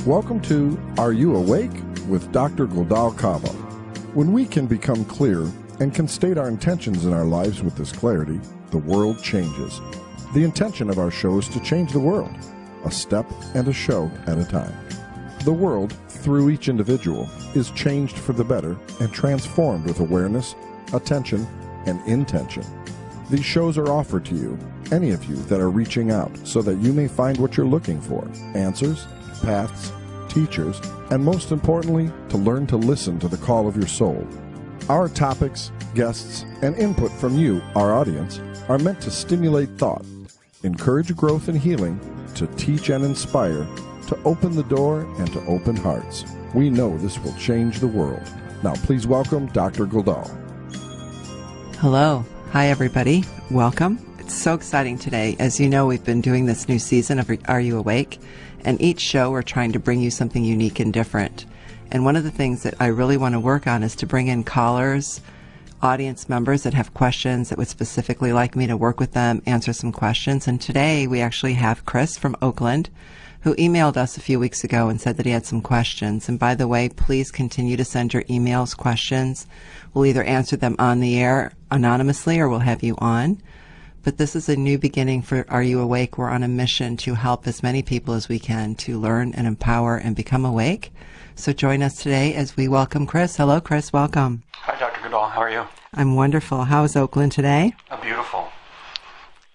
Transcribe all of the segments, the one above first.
welcome to Are You Awake? With Dr. Galdal. When we can become clear and can state our intentions in our lives with this clarity, the world changes. The intention of our show is to change the world, a step and a show at a time. The world, through each individual, is changed for the better and transformed with awareness, attention, and intention. These shows are offered to you, any of you that are reaching out, so that you may find what you're looking for, answers, paths, teachers, and most importantly, to learn to listen to the call of your soul. Our topics, guests, and input from you, our audience, are meant to stimulate thought, encourage growth and healing, to teach and inspire, to open the door, and to open hearts. We know this will change the world. Now please welcome Dr. Galdal. Hello. Hi, everybody. Welcome. It's so exciting today. As you know, we've been doing this new season of Are You Awake? And each show we're trying to bring you something unique and different. And one of the things that I really want to work on is to bring in callers, audience members that have questions that would specifically like me to work with them, answer some questions. And today we actually have Chris from Oakland, who emailed us a few weeks ago and said that he had some questions. And by the way, please continue to send your emails, questions. We'll either answer them on the air anonymously or we'll have you on. But this is a new beginning for Are You Awake? We're on a mission to help as many people as we can to learn and empower and become awake. So join us today as we welcome Chris. Hello, Chris. Welcome. Hi, Dr. Galdal. How are you? I'm wonderful. How is Oakland today? Beautiful.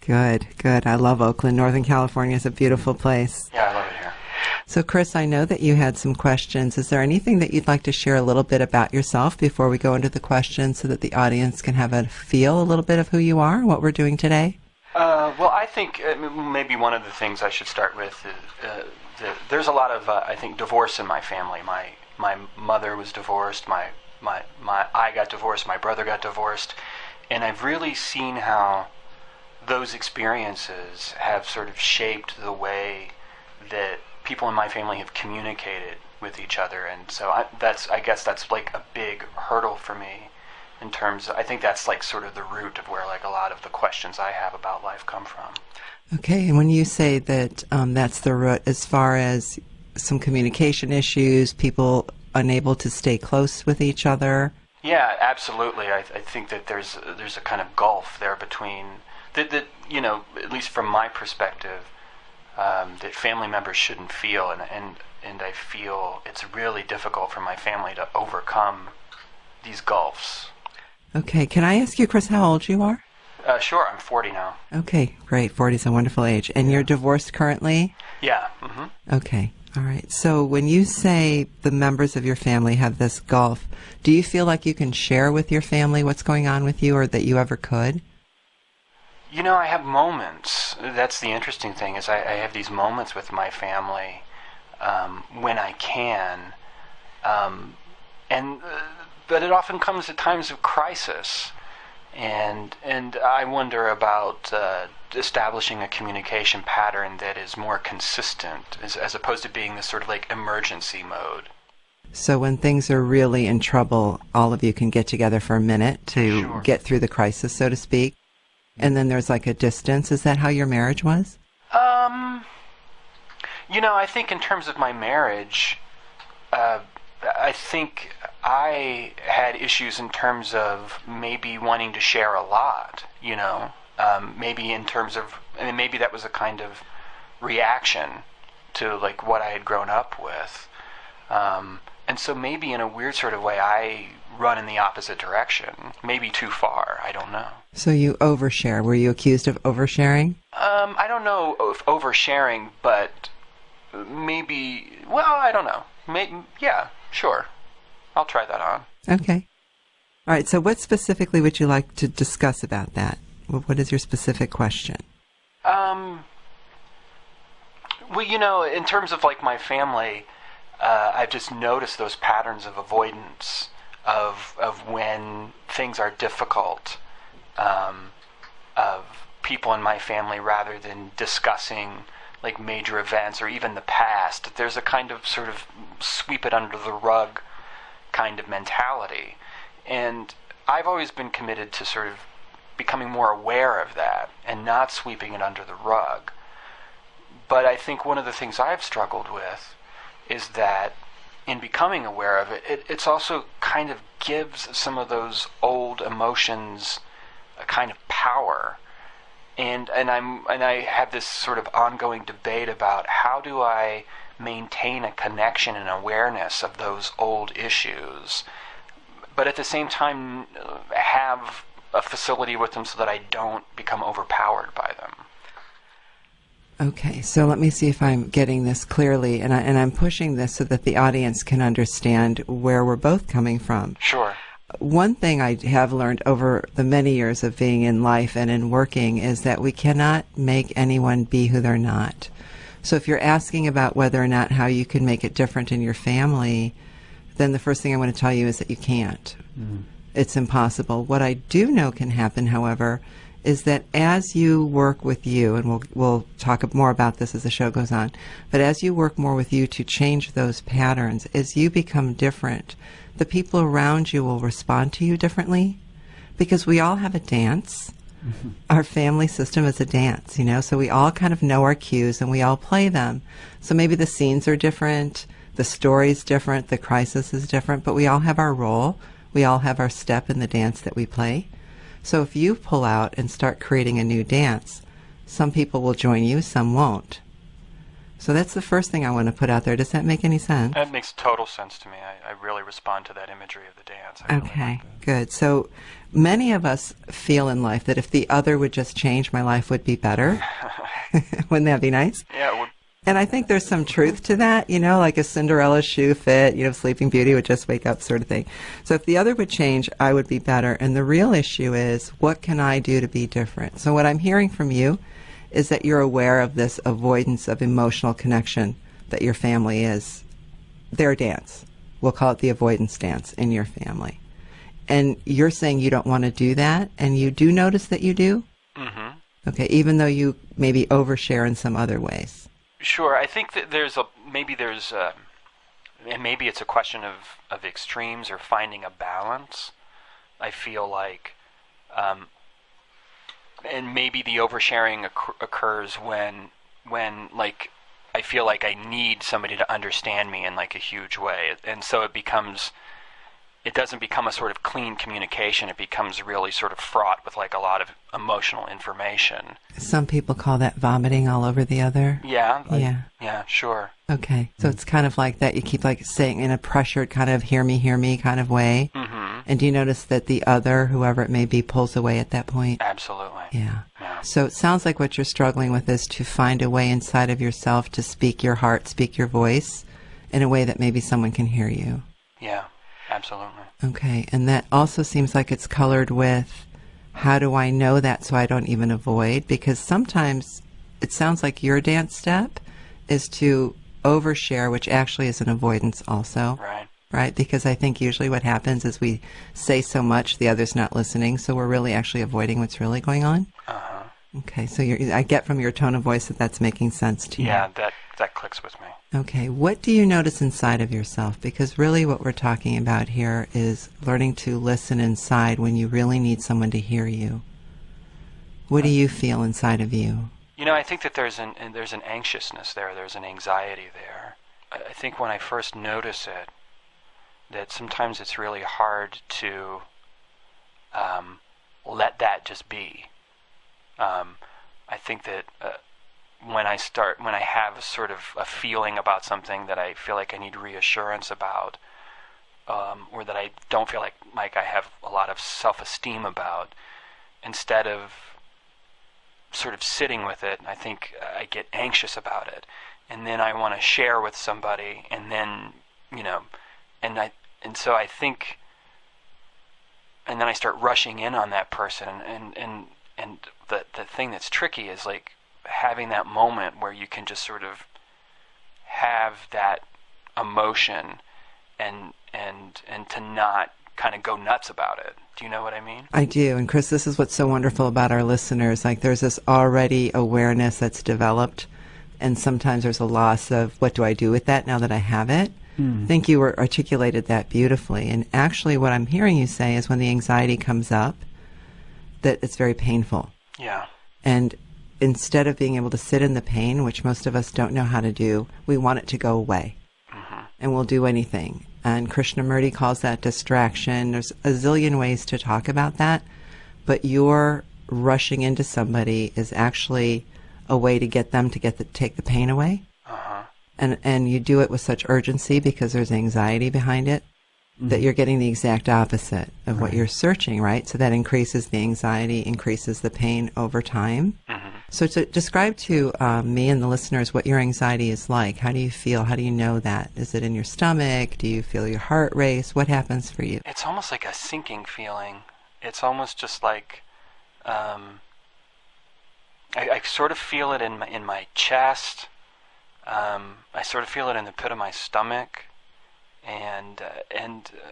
Good, good. I love Oakland. Northern California is a beautiful place. Yeah, I love it here. So, Chris, I know that you had some questions. Is there anything that you'd like to share a little bit about yourself before we go into the questions so that the audience can have a feel a little bit of who you are and what we're doing today? Well, I think maybe one of the things I should start with is there's a lot of, I think, divorce in my family. My mother was divorced. I got divorced. My brother got divorced. And I've really seen how those experiences have sort of shaped the way that people in my family have communicated with each other. And so I guess that's like a big hurdle for me in terms of, I think that's like sort of the root of where like a lot of the questions I have about life come from. Okay, and when you say that that's the root, as far as some communication issues, people unable to stay close with each other? Yeah, absolutely. I think that there's a kind of gulf there between that you know, at least from my perspective, that family members shouldn't feel, and I feel it's really difficult for my family to overcome these gulfs. Okay, can I ask you, Chris, how old you are? Sure, I'm 40 now. Okay, great. 40 is a wonderful age. And you're divorced currently? Yeah. Mm-hmm. Okay, all right. So when you say the members of your family have this gulf, do you feel like you can share with your family what's going on with you, or that you ever could? You know, I have moments. That's the interesting thing, is I have these moments with my family when I can, but it often comes at times of crisis, and I wonder about establishing a communication pattern that is more consistent, as opposed to being this sort of like emergency mode. So when things are really in trouble, all of you can get together for a minute to get through the crisis, so to speak? And then there's like a distance. Is that how your marriage was? You know, I think in terms of my marriage, I think I had issues in terms of maybe wanting to share a lot, you know, maybe in terms of, I mean, maybe that was a kind of reaction to like what I had grown up with. And so maybe in a weird sort of way, I run in the opposite direction, maybe too far, I don't know. So you overshare. Were you accused of oversharing? I don't know if oversharing, but maybe, well, I don't know. Maybe, yeah, sure. I'll try that on. Okay. All right, so what specifically would you like to discuss about that? What is your specific question? Well, you know, in terms of like my family, I've just noticed those patterns of avoidance of when things are difficult, of people in my family, rather than discussing like major events or even the past. There's a kind of sort of sweep it under the rug kind of mentality. And I've always been committed to sort of becoming more aware of that and not sweeping it under the rug. But I think one of the things I've struggled with is that in becoming aware of it, it's also kind of gives some of those old emotions a kind of power. And I have this sort of ongoing debate about how do I maintain a connection and awareness of those old issues, but at the same time have a facility with them so that I don't become overpowered by them. Okay, so let me see if I'm getting this clearly, and I'm pushing this so that the audience can understand where we're both coming from. Sure. One thing I have learned over the many years of being in life and in working is that we cannot make anyone be who they're not. So if you're asking about whether or not how you can make it different in your family, then the first thing I want to tell you is that you can't. Mm-hmm. It's impossible. What I do know can happen, however, is that as you work with you, and we'll talk more about this as the show goes on, but as you work more with you to change those patterns, as you become different, the people around you will respond to you differently, because we all have a dance. Mm-hmm. Our family system is a dance, so we all kind of know our cues and we all play them. So maybe the scenes are different, the story's different, the crisis is different, but we all have our role. We all have our step in the dance that we play. So if you pull out and start creating a new dance, some people will join you, some won't. So that's the first thing I want to put out there. Does that make any sense? That makes total sense to me. I really respond to that imagery of the dance. Okay, good. So many of us feel in life that if the other would just change, my life would be better. Wouldn't that be nice? Yeah, it would. And I think there's some truth to that, like a Cinderella shoe fit, Sleeping Beauty would just wake up sort of thing. So if the other would change, I would be better. And the real issue is, what can I do to be different? So what I'm hearing from you is that you're aware of this avoidance of emotional connection that your family is their dance. We'll call it the avoidance dance in your family. And you're saying you don't want to do that, and you do notice that you do? Mm-hmm. Okay, even though you maybe overshare in some other ways. Sure, I think that maybe it's a question of extremes or finding a balance. I feel like, and maybe the oversharing occurs when like I feel like I need somebody to understand me in like a huge way, and so it doesn't become a sort of clean communication. It becomes really sort of fraught with like a lot of emotional information. Some people call that vomiting all over the other. Yeah. Yeah, sure. Okay. So it's kind of like that. You keep like saying in a pressured kind of hear me kind of way. Mm-hmm. And do you notice that the other, whoever it may be, pulls away at that point? Absolutely. Yeah. Yeah. So it sounds like what you're struggling with is to find a way inside of yourself to speak your heart, speak your voice in a way that maybe someone can hear you. Yeah. Absolutely. Okay, and that also seems like it's colored with, how do I know that so I don't even avoid? Because sometimes it sounds like your dance step is to overshare, which actually is an avoidance also. Right. Right? Because I think usually what happens is we say so much, the other's not listening, so we're really actually avoiding what's really going on. Uh-huh. Okay, so I get from your tone of voice that that's making sense to you. Yeah, that clicks with me. Okay, what do you notice inside of yourself? Because really what we're talking about here is learning to listen inside when you really need someone to hear you. What do you feel inside of you? I think that there's an anxiousness there. There's an anxiety there. I think when I first notice it, that sometimes it's really hard to let that just be. I think that when I have sort of a feeling about something that I feel like I need reassurance about, or that I don't feel like I have a lot of self-esteem about, instead of sort of sitting with it, I think I get anxious about it, and then I want to share with somebody, and then and so I think, and then I start rushing in on that person, and the thing that's tricky is like having that moment where you can just sort of have that emotion and to not kind of go nuts about it. Do you know what I mean? I do. And Chris, this is what's so wonderful about our listeners. Like there's this already awareness that's developed, and sometimes there's a loss of what do I do with that now that I have it? I think you articulated that beautifully. And actually what I'm hearing you say is when the anxiety comes up, that it's very painful. Yeah. And instead of being able to sit in the pain, which most of us don't know how to do, we want it to go away. and will do anything. And Krishnamurti calls that distraction. There's a zillion ways to talk about that, but your rushing into somebody is actually a way to get them to take the pain away. And you do it with such urgency because there's anxiety behind it, that you're getting the exact opposite of what you're searching, right? So that increases the anxiety, increases the pain over time. So to describe to me and the listeners what your anxiety is like. How do you feel? How do you know that? Is it in your stomach? Do you feel your heart race? What happens for you? It's almost like a sinking feeling. It's almost just like I sort of feel it in my chest. I sort of feel it in the pit of my stomach, and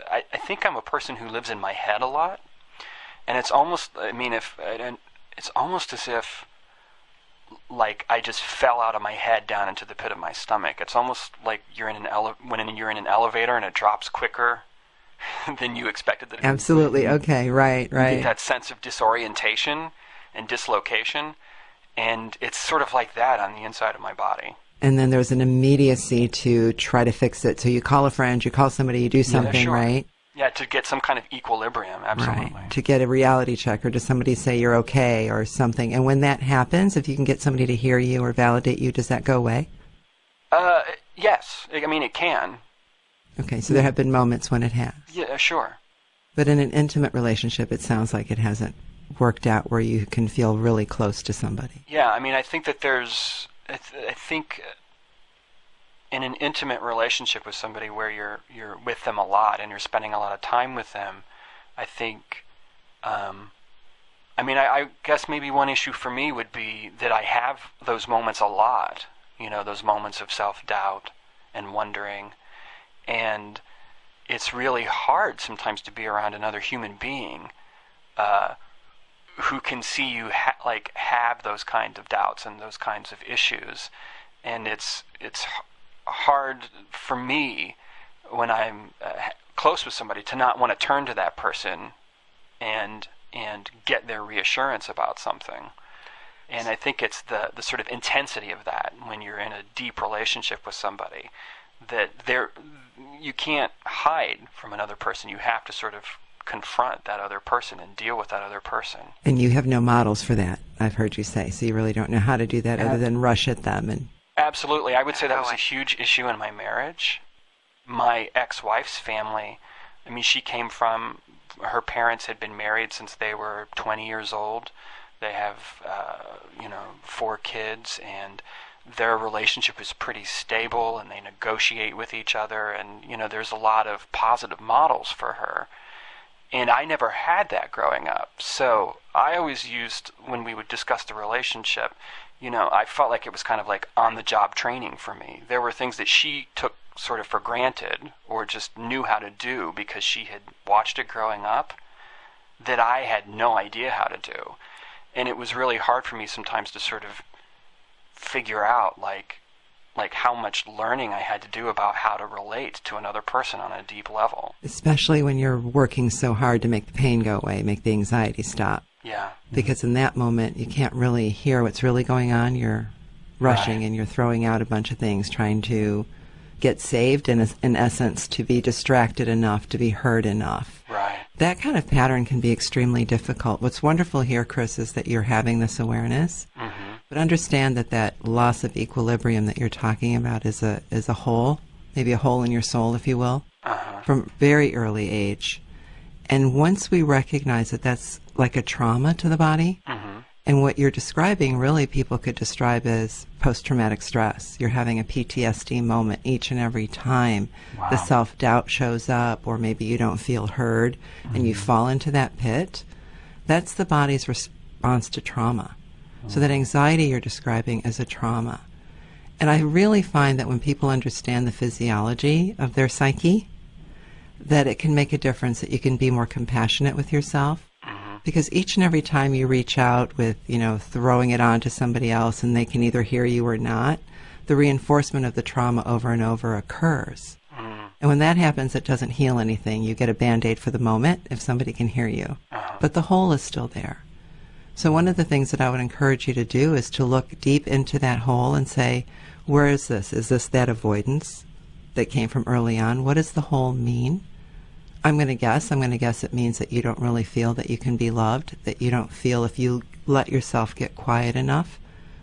I think I'm a person who lives in my head a lot, and it's almost, it's almost as if, like, I just fell out of my head down into the pit of my stomach. It's almost like you're in when you're in an elevator and it drops quicker than you expected it to. Absolutely. Okay. Right. You get that sense of disorientation and dislocation, and it's sort of like that on the inside of my body. And then there's an immediacy to try to fix it. So you call a friend, you call somebody, you do something, right? Yeah, to get some kind of equilibrium, absolutely. Right. To get a reality check, or to somebody say you're okay or something. And when that happens, if you can get somebody to hear you or validate you, does that go away? Yes. I mean, it can. Okay, so there have been moments when it has. Yeah, sure. But in an intimate relationship, it sounds like it hasn't worked out where you can feel really close to somebody. Yeah, I mean, I think that there's... I think in an intimate relationship with somebody where you're with them a lot and you're spending a lot of time with them, I think, I guess maybe one issue for me would be that I have those moments a lot, those moments of self-doubt and wondering, and it's really hard sometimes to be around another human being who can see you have those kinds of doubts and those kinds of issues, and it's hard for me when I'm close with somebody to not want to turn to that person and get their reassurance about something. And I think it's the sort of intensity of that when you're in a deep relationship with somebody, that you can't hide from another person. You have to sort of confront that other person and deal with that other person. And you have no models for that, I've heard you say, so you really don't know how to do that other than rush at them. And absolutely. I would say that was a huge issue in my marriage. My ex-wife's family, she came from, her parents had been married since they were 20 years old. They have 4 kids, and their relationship is pretty stable, and they negotiate with each other, and there's a lot of positive models for her. And I never had that growing up. So I always used, when we would discuss the relationship, I felt like it was kind of like on-the-job training for me. There were things that she took sort of for granted or just knew how to do because she had watched it growing up that I had no idea how to do. And it was really hard for me sometimes to sort of figure out like how much learning I had to do about how to relate to another person on a deep level. Especially when you're working so hard to make the pain go away, make the anxiety stop. Yeah. Because in that moment, you can't really hear what's really going on. You're rushing and you're throwing out a bunch of things, trying to get saved and, in essence, to be distracted enough, to be heard enough. Right. That kind of pattern can be extremely difficult. What's wonderful here, Chris, is that you're having this awareness. Mm-hmm. But understand that loss of equilibrium that you're talking about is a hole, maybe a hole in your soul, if you will, from very early age. And once we recognize that that's like a trauma to the body, and what you're describing, really people could describe as post-traumatic stress. You're having a PTSD moment each and every time the self-doubt shows up, or maybe you don't feel heard, and you fall into that pit. That's the body's response to trauma. So that anxiety you're describing is a trauma. And I really find that when people understand the physiology of their psyche, that it can make a difference, that you can be more compassionate with yourself. Because each and every time you reach out with, throwing it on to somebody else and they can either hear you or not, the reinforcement of the trauma over and over occurs. And when that happens, it doesn't heal anything. You get a Band-Aid for the moment if somebody can hear you. But the hole is still there. So one of the things that I would encourage you to do is to look deep into that hole and say, where is this? Is this that avoidance? Is this that that came from early on. What does the hole mean? I'm going to guess it means that you don't really feel that you can be loved, that you don't feel if you let yourself get quiet enough,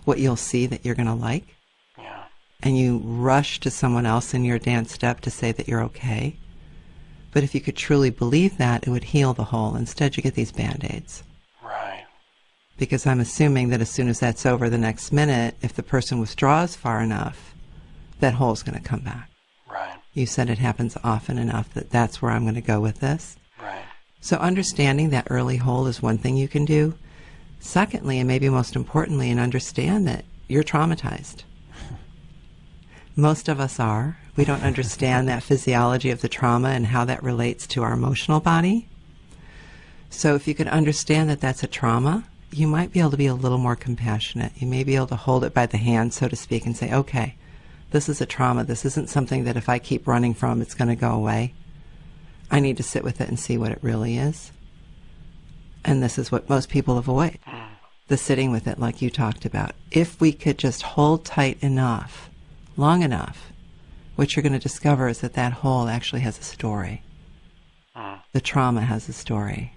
what you'll see that you're going to like. Yeah. And you rush to someone else in your dance step to say that you're okay. But if you could truly believe that, it would heal the hole. Instead, you get these Band-Aids. Right. Because I'm assuming that as soon as that's over the next minute, if the person withdraws far enough, that hole's going to come back. Right. You said it happens often enough that that's where I'm going to go with this. Right. So understanding that early hole is one thing you can do. Secondly, and maybe most importantly, and understand that you're traumatized. Most of us are. We don't understand that physiology of the trauma and how that relates to our emotional body. So if you could understand that that's a trauma, you might be able to be a little more compassionate. You may be able to hold it by the hand, so to speak, and say, okay, this is a trauma. This isn't something that if I keep running from, it's going to go away. I need to sit with it and see what it really is. And this is what most people avoid, the sitting with it like you talked about. If we could just hold tight enough, long enough, what you're going to discover is that that hole actually has a story. The trauma has a story.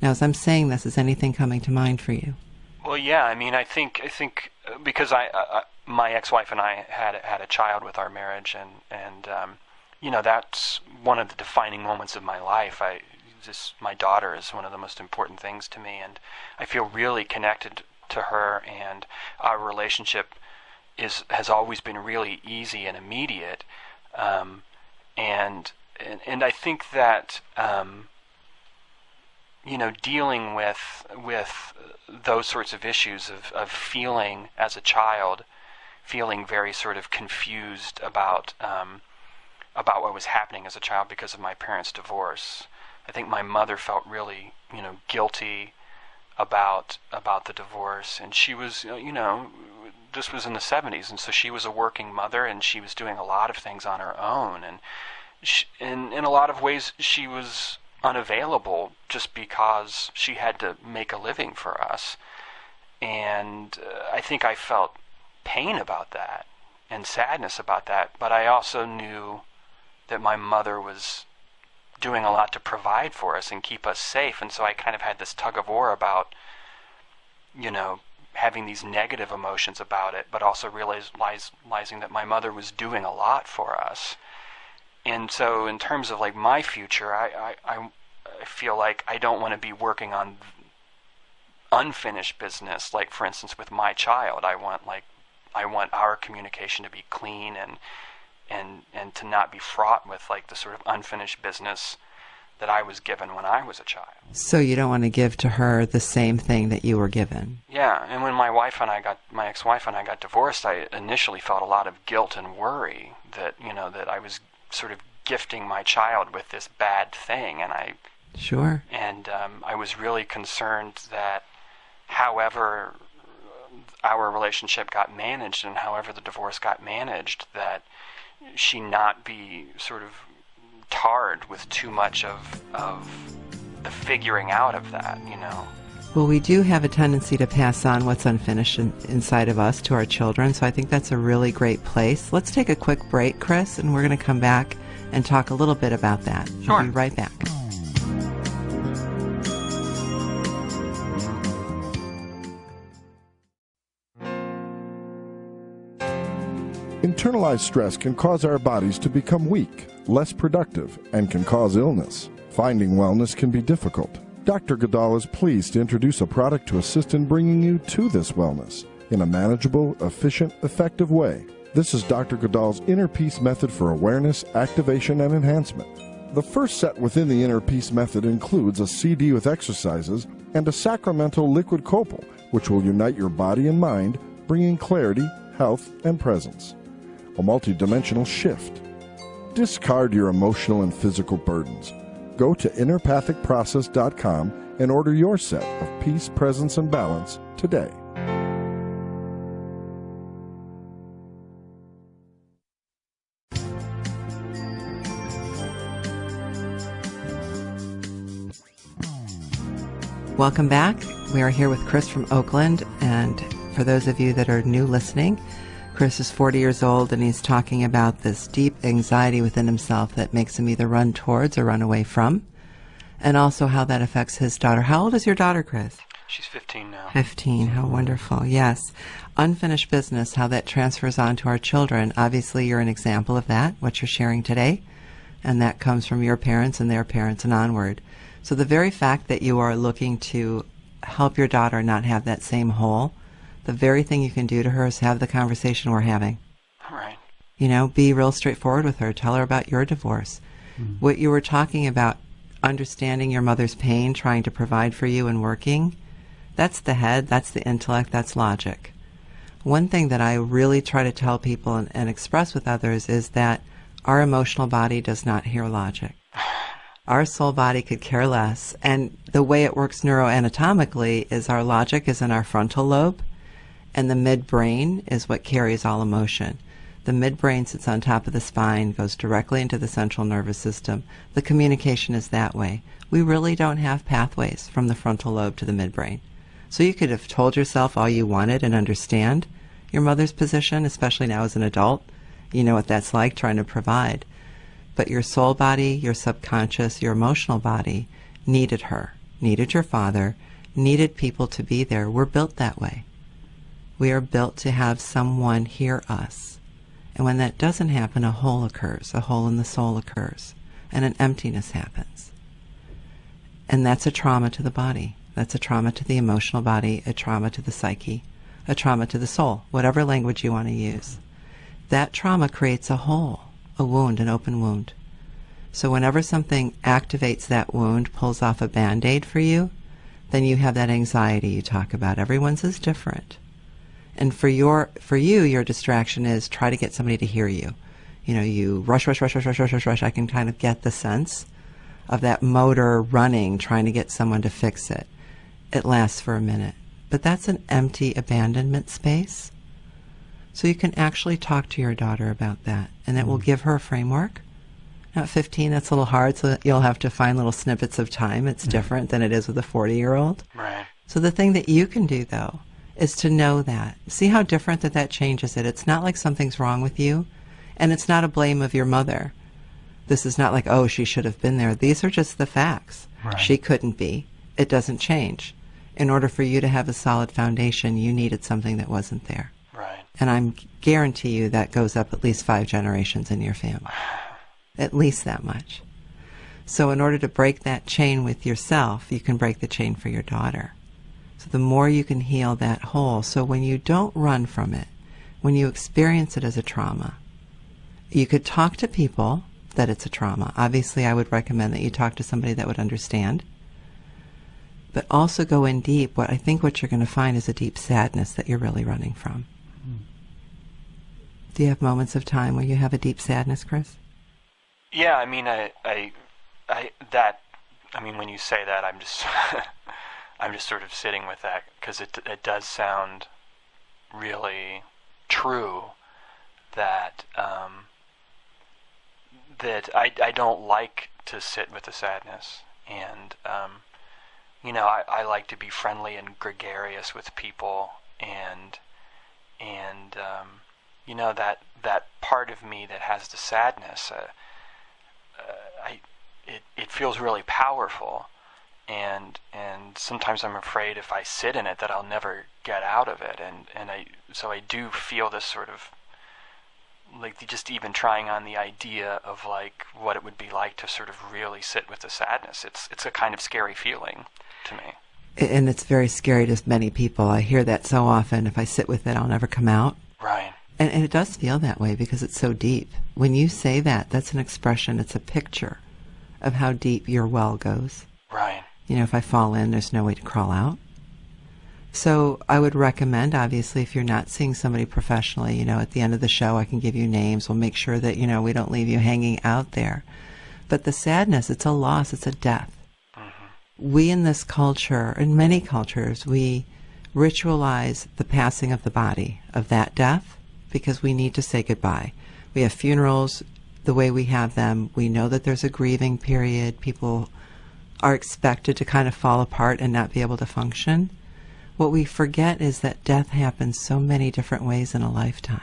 Now, as I'm saying this, is anything coming to mind for you? Well, yeah. I mean, I think because my ex-wife and I had a child with our marriage, and you know, that's one of the defining moments of my life. My daughter is one of the most important things to me, and I feel really connected to her, and our relationship has always been really easy and immediate, and I think that you know, dealing with those sorts of issues of feeling as a child, feeling very sort of confused about what was happening as a child because of my parents' divorce. I think my mother felt really, you know, guilty about the divorce, and she was, you know, this was in the 70s, and so she was a working mother, and she was doing a lot of things on her own, and in a lot of ways she was unavailable just because she had to make a living for us. And I think I felt pain about that and sadness about that, but I also knew that my mother was doing a lot to provide for us and keep us safe, and so I kind of had this tug of war about, you know, having these negative emotions about it, but also realizing that my mother was doing a lot for us. And so in terms of like my future, I feel like I don't want to be working on unfinished business, like for instance with my child. I want our communication to be clean and to not be fraught with like the sort of unfinished business that I was given when I was a child. So you don't want to give to her the same thing that you were given. Yeah, and when my ex-wife and I got divorced, I initially felt a lot of guilt and worry that, you know, that I was sort of gifting my child with this bad thing, and I was really concerned that however our relationship got managed and however the divorce got managed, that she not be sort of tarred with too much of the figuring out of that, you know. Well, we do have a tendency to pass on what's unfinished inside of us to our children, so I think that's a really great place. Let's take a quick break, Chris, and we're going to come back and talk a little bit about that. Sure. We'll be right back. Internalized stress can cause our bodies to become weak, less productive, and can cause illness. Finding wellness can be difficult. Dr. Galdal is pleased to introduce a product to assist in bringing you to this wellness in a manageable, efficient, effective way. This is Dr. Galdal's Inner Peace Method for awareness, activation, and enhancement. The first set within the Inner Peace Method includes a CD with exercises and a sacramental liquid copal, which will unite your body and mind, bringing clarity, health, and presence. A multidimensional shift. Discard your emotional and physical burdens. Go to innerpathicprocess.com and order your set of peace, presence, and balance today. Welcome back. We are here with Chris from Oakland, and for those of you that are new listening, Chris is 40 years old, and he's talking about this deep anxiety within himself that makes him either run towards or run away from, and also how that affects his daughter. How old is your daughter, Chris? She's 15 now. 15, how wonderful, yes. Unfinished business, how that transfers on to our children. Obviously, you're an example of that, what you're sharing today, and that comes from your parents and their parents and onward. So the very fact that you are looking to help your daughter not have that same hole, the very thing you can do to her is have the conversation we're having. Right. You know, be real straightforward with her. Tell her about your divorce. What you were talking about, understanding your mother's pain, trying to provide for you and working, that's the head, that's the intellect, that's logic. One thing that I really try to tell people and express with others is that our emotional body does not hear logic. Our soul body could care less, and the way it works neuroanatomically is our logic is in our frontal lobe, and the midbrain is what carries all emotion. The midbrain sits on top of the spine, goes directly into the central nervous system. The communication is that way. We really don't have pathways from the frontal lobe to the midbrain. So you could have told yourself all you wanted and understand your mother's position, especially now as an adult. You know what that's like, trying to provide. But your soul body, your subconscious, your emotional body needed her, needed your father, needed people to be there. We're built that way. We are built to have someone hear us. And when that doesn't happen, a hole occurs, a hole in the soul occurs, and an emptiness happens. And that's a trauma to the body. That's a trauma to the emotional body, a trauma to the psyche, a trauma to the soul, whatever language you want to use. That trauma creates a hole, a wound, an open wound. So whenever something activates that wound, pulls off a Band-Aid for you, then you have that anxiety you talk about. Everyone's is different. And for you, your distraction is try to get somebody to hear you. You know, you rush. I can kind of get the sense of that motor running, trying to get someone to fix it. It lasts for a minute. But that's an empty abandonment space. So you can actually talk to your daughter about that, and it will give her a framework. Now at 15, that's a little hard, so you'll have to find little snippets of time. It's different than it is with a 40-year-old. Right. So the thing that you can do, though, is to know that. See how different that changes it. It's not like something's wrong with you, and it's not a blame of your mother. This is not like, oh, she should have been there. These are just the facts. Right. She couldn't be. It doesn't change. In order for you to have a solid foundation, you needed something that wasn't there. Right. And I guarantee you that goes up at least 5 generations in your family. At least that much. So in order to break that chain with yourself, you can break the chain for your daughter. So the more you can heal that hole, so when you don't run from it, when you experience it as a trauma, you could talk to people that it's a trauma. Obviously, I would recommend that you talk to somebody that would understand. But also go in deep. What you're going to find is a deep sadness that you're really running from. Do you have moments of time where you have a deep sadness, Chris? Yeah, I mean, when you say that, I'm just, I'm just sort of sitting with that, because it does sound really true that, that I don't like to sit with the sadness, and, you know, I like to be friendly and gregarious with people, and you know, that part of me that has the sadness, it feels really powerful, and sometimes I'm afraid if I sit in it that I'll never get out of it, so I do feel this sort of, like, just even trying on the idea of like what it would be like to sort of really sit with the sadness. It's a kind of scary feeling to me. And it's very scary to many people. I hear that so often. If I sit with it, I'll never come out. Right. And it does feel that way because it's so deep. When you say that, that's an expression, it's a picture of how deep your well goes. Right. You know, if I fall in, there's no way to crawl out. So I would recommend, obviously, if you're not seeing somebody professionally, you know, at the end of the show, I can give you names. We'll make sure that, you know, we don't leave you hanging out there. But the sadness, it's a loss, it's a death. Mm-hmm. We in this culture, in many cultures, we ritualize the passing of the body, of that death, because we need to say goodbye. We have funerals the way we have them. We know that there's a grieving period. People are expected to kind of fall apart and not be able to function. What we forget is that death happens so many different ways in a lifetime.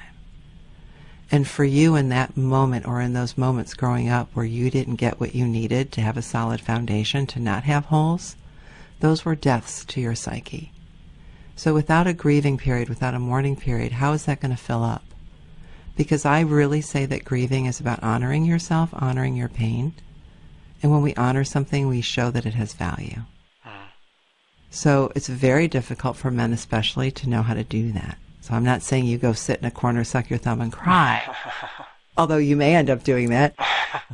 And for you in that moment, or in those moments growing up where you didn't get what you needed to have a solid foundation, to not have holes, those were deaths to your psyche. So without a grieving period, without a mourning period, how is that going to fill up? Because I really say that grieving is about honoring yourself, honoring your pain. And when we honor something, we show that it has value. So it's very difficult for men especially to know how to do that. So I'm not saying you go sit in a corner, suck your thumb, and cry. Although you may end up doing that.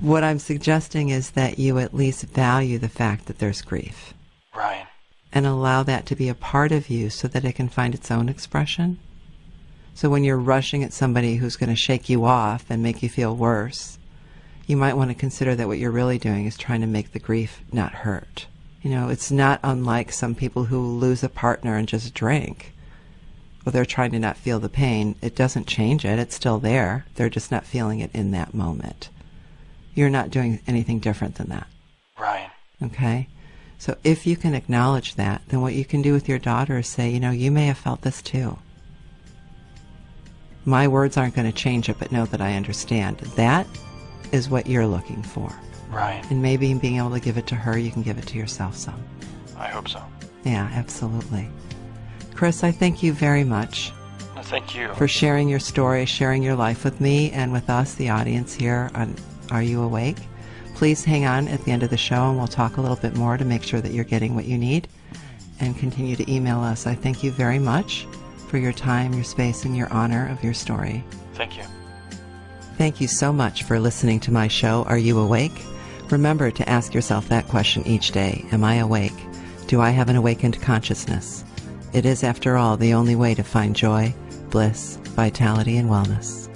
What I'm suggesting is that you at least value the fact that there's grief. Right. And allow that to be a part of you so that it can find its own expression. So when you're rushing at somebody who's going to shake you off and make you feel worse, you might want to consider that what you're really doing is trying to make the grief not hurt. You know, it's not unlike some people who lose a partner and just drink. Well, they're trying to not feel the pain. It doesn't change it. It's still there. They're just not feeling it in that moment. You're not doing anything different than that. Right. Okay? So if you can acknowledge that, then what you can do with your daughter is say, you know, you may have felt this too. My words aren't going to change it, but know that I understand. That is what you're looking for. Right. And maybe being able to give it to her, you can give it to yourself some. I hope so. Yeah, absolutely. Chris, I thank you very much. No, thank you. For sharing your story, sharing your life with me and with us, the audience here on Are You Awake? Please hang on at the end of the show and we'll talk a little bit more to make sure that you're getting what you need. And continue to email us. I thank you very much for your time, your space, and your honor of your story. Thank you. Thank you so much for listening to my show, Are You Awake? Remember to ask yourself that question each day. Am I awake? Do I have an awakened consciousness? It is, after all, the only way to find joy, bliss, vitality, and wellness.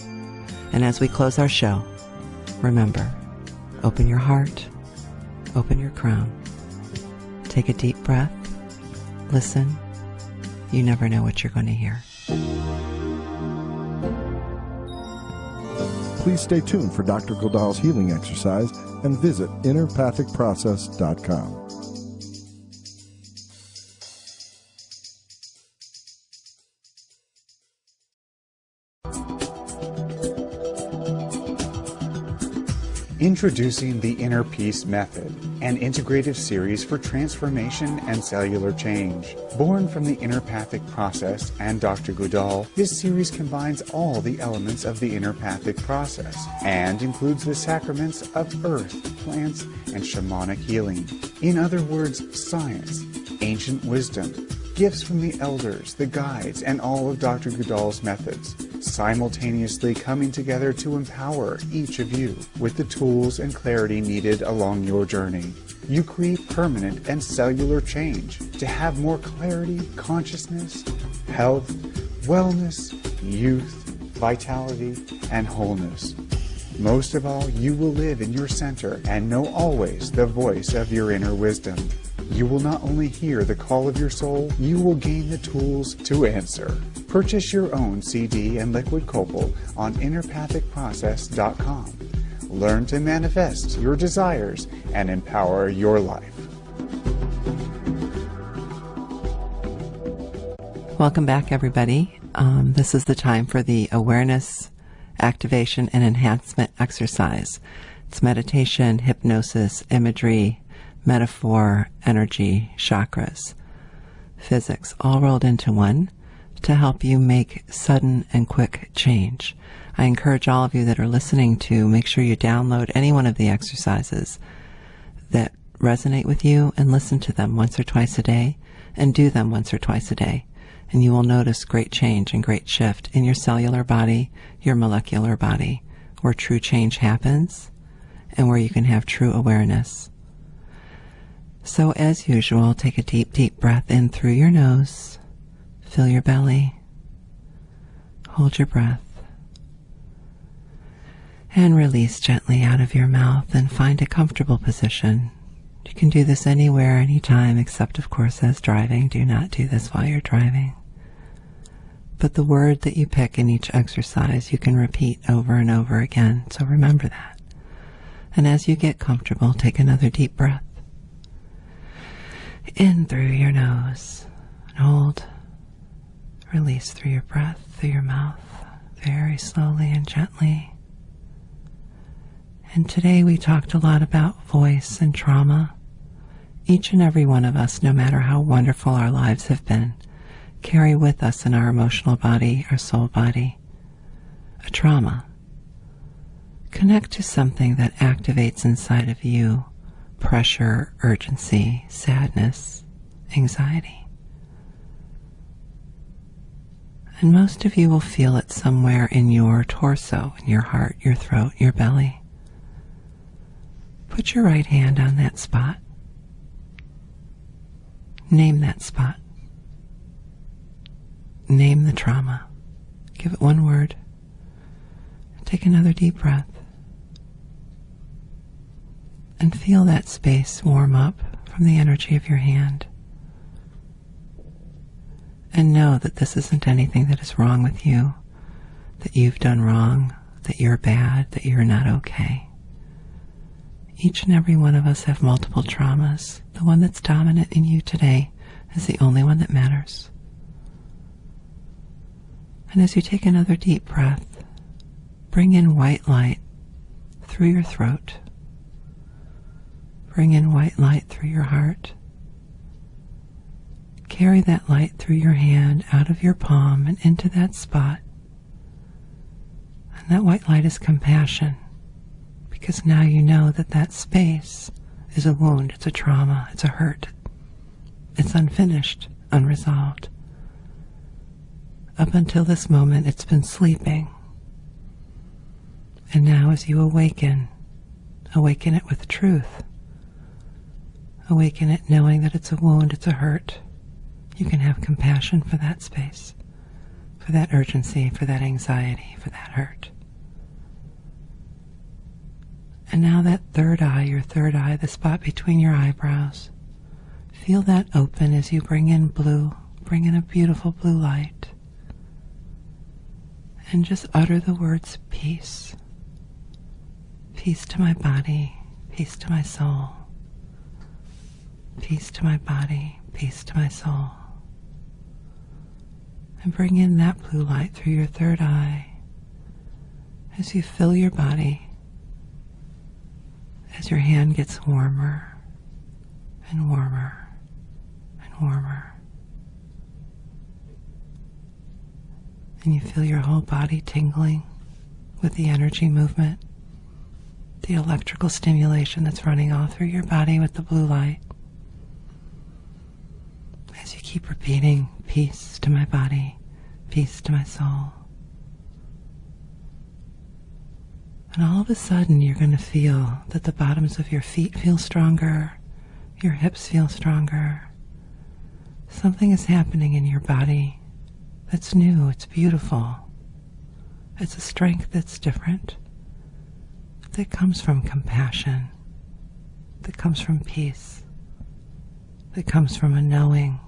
And as we close our show, remember, open your heart, open your crown, take a deep breath, listen. You never know what you're going to hear. Please stay tuned for Dr. Galdal's healing exercise and visit innerpathicprocess.com. Introducing the Inner Peace Method, an integrative series for transformation and cellular change. Born from the Innerpathic process and Dr. Galdal, this series combines all the elements of the Innerpathic process and includes the sacraments of earth, plants, and shamanic healing. In other words, science, ancient wisdom, gifts from the elders, the guides, and all of Dr. Galdal's methods, simultaneously coming together to empower each of you with the tools and clarity needed along your journey. You create permanent and cellular change to have more clarity, consciousness, health, wellness, youth, vitality, and wholeness. Most of all, you will live in your center and know always the voice of your inner wisdom. You will not only hear the call of your soul, you will gain the tools to answer. Purchase your own CD and liquid copal on innerpathicprocess.com. Learn to manifest your desires and empower your life. Welcome back, everybody. This is the time for the awareness, activation, and enhancement exercise. It's meditation, hypnosis, imagery, metaphor, energy, chakras, physics, all rolled into one to help you make sudden and quick change. I encourage all of you that are listening to make sure you download any one of the exercises that resonate with you and listen to them once or twice a day and do them once or twice a day. And you will notice great change and great shift in your cellular body, your molecular body, where true change happens and where you can have true awareness. So as usual, take a deep, deep breath in through your nose. Fill your belly. Hold your breath. And release gently out of your mouth and find a comfortable position. You can do this anywhere, anytime, except of course as driving. Do not do this while you're driving. But the word that you pick in each exercise you can repeat over and over again, so remember that. And as you get comfortable, take another deep breath. In through your nose, and hold. Release through your breath, through your mouth, very slowly and gently. And today we talked a lot about voice and trauma. Each and every one of us, no matter how wonderful our lives have been, carry with us in our emotional body, our soul body, a trauma. Connect to something that activates inside of you pressure, urgency, sadness, anxiety. And most of you will feel it somewhere in your torso, in your heart, your throat, your belly. Put your right hand on that spot. Name that spot. Name the trauma. Give it one word. Take another deep breath. And feel that space warm up from the energy of your hand. And know that this isn't anything that is wrong with you, that you've done wrong, that you're bad, that you're not okay. Each and every one of us have multiple traumas. The one that's dominant in you today is the only one that matters. And as you take another deep breath, bring in white light through your throat. Bring in white light through your heart. Carry that light through your hand, out of your palm, and into that spot. And that white light is compassion, because now you know that that space is a wound, it's a trauma, it's a hurt. It's unfinished, unresolved. Up until this moment, it's been sleeping. And now as you awaken it with truth. Awaken it knowing that it's a wound, it's a hurt. You can have compassion for that space, for that urgency, for that anxiety, for that hurt. And now that third eye, your third eye, the spot between your eyebrows, feel that open as you bring in blue, bring in a beautiful blue light. And just utter the words peace. Peace to my body, peace to my soul. Peace to my body, peace to my soul. And bring in that blue light through your third eye as you fill your body, as your hand gets warmer and warmer and warmer. And you feel your whole body tingling with the energy movement, the electrical stimulation that's running all through your body with the blue light. As you keep repeating, peace to my body, peace to my soul. And all of a sudden you're going to feel that the bottoms of your feet feel stronger, your hips feel stronger. Something is happening in your body that's new, it's beautiful. It's a strength that's different, that comes from compassion, that comes from peace, that comes from a knowing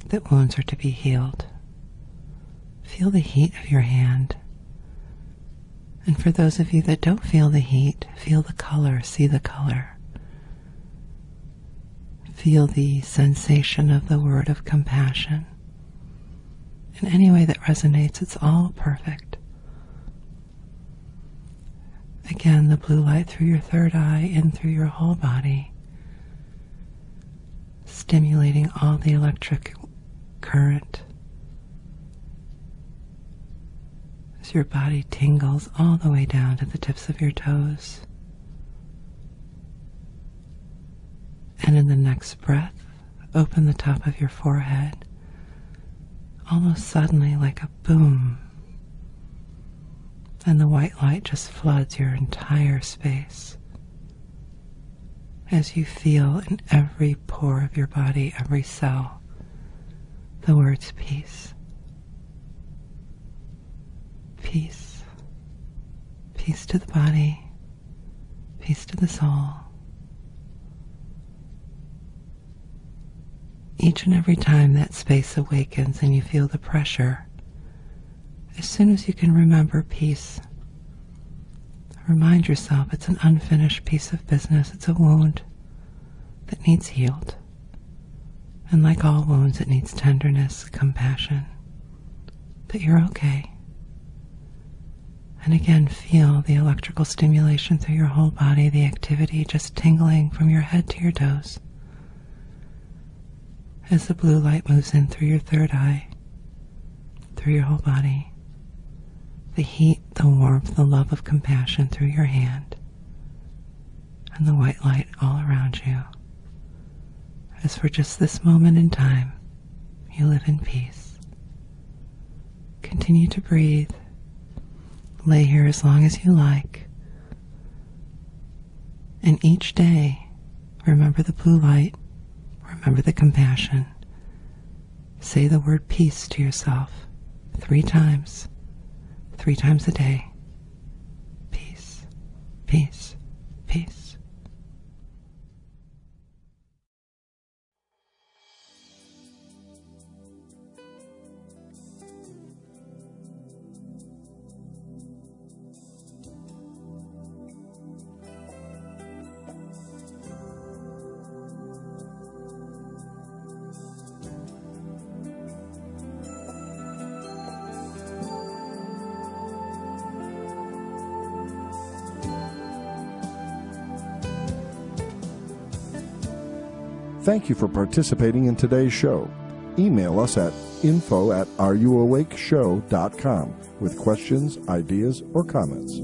that wounds are to be healed. Feel the heat of your hand. And for those of you that don't feel the heat, feel the color, see the color. Feel the sensation of the word of compassion. In any way that resonates, it's all perfect. Again, the blue light through your third eye, in through your whole body, stimulating all the electric current as your body tingles all the way down to the tips of your toes. And in the next breath, open the top of your forehead, almost suddenly like a boom. And the white light just floods your entire space as you feel in every pore of your body, every cell, the words peace. Peace. Peace to the body. Peace to the soul. Each and every time that space awakens and you feel the pressure, as soon as you can remember peace, remind yourself it's an unfinished piece of business. It's a wound that needs healed. And like all wounds, it needs tenderness, compassion, that you're okay. And again, feel the electrical stimulation through your whole body, the activity just tingling from your head to your toes. As the blue light moves in through your third eye, through your whole body, the heat, the warmth, the love of compassion through your hand, and the white light all around you. As for just this moment in time, you live in peace. Continue to breathe. Lay here as long as you like. And each day, remember the blue light, remember the compassion. Say the word peace to yourself 3 times a day. Peace, peace, peace. Thank you for participating in today's show. Email us at info@areyouawakeshow.com with questions, ideas, or comments.